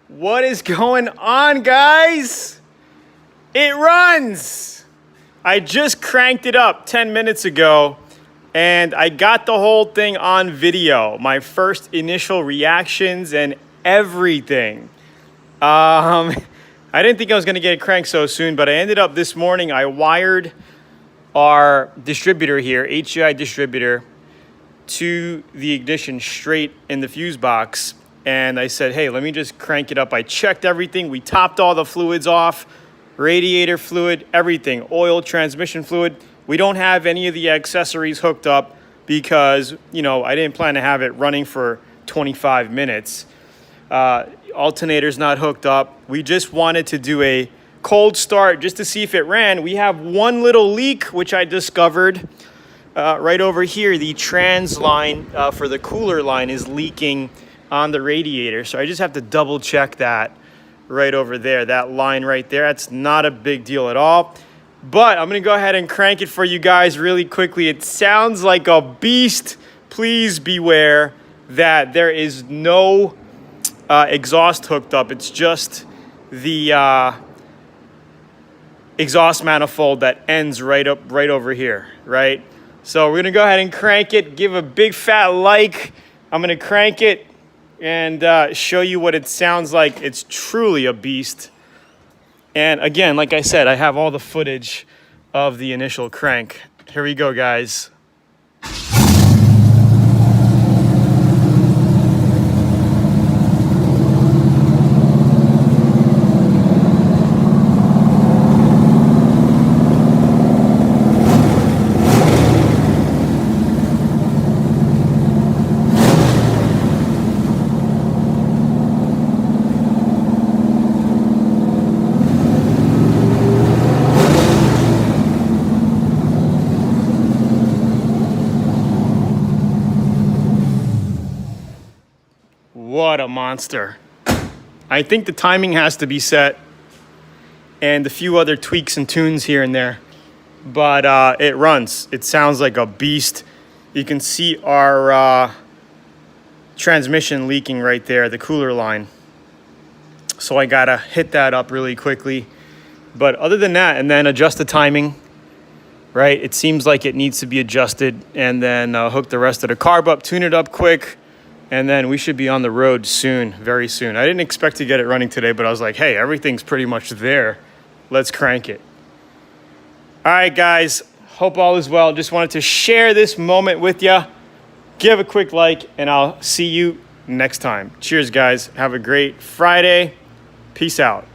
What is going on, guys? It runs! I just cranked it up 10 minutes ago, and I got the whole thing on video. My first initial reactions and everything. I didn't think I was going to get it cranked so soon, but I ended up this morning, I wired our distributor here, HCI distributor, to the ignition straight in the fuse box. And I said, hey, let me just crank it up. I checked everything. We topped all the fluids off, radiator fluid, everything, oil, transmission fluid. We don't have any of the accessories hooked up because, I didn't plan to have it running for 25 minutes. Alternator's not hooked up. We just wanted to do a cold start just to see if it ran. We have one little leak, which I discovered right over here. The trans line for the cooler line is leaking on the radiator. So I just have to double check that right over there. That line right there, that's not a big deal at all. But I'm gonna go ahead and crank it for you guys really quickly. It sounds like a beast. Please beware that there is no exhaust hooked up. It's just the exhaust manifold that ends right over here, right? So we're gonna go ahead and crank it, give a big fat like. I'm gonna crank it and show you what it sounds like. It's truly a beast. And again, like I said, I have all the footage of the initial crank. Here we go, guys. What a monster. I think the timing has to be set and a few other tweaks and tunes here and there, but it runs. It sounds like a beast. You can see our transmission leaking right there, the cooler line. So I gotta hit that up really quickly. But other than that, and then adjust the timing, right? It seems like it needs to be adjusted, and then hook the rest of the carb up, tune it up quick, and then we should be on the road soon, very soon. I didn't expect to get it running today, but I was like, hey, everything's pretty much there. Let's crank it. All right, guys, hope all is well. Just wanted to share this moment with you. Give a quick like, and I'll see you next time. Cheers, guys. Have a great Friday. Peace out.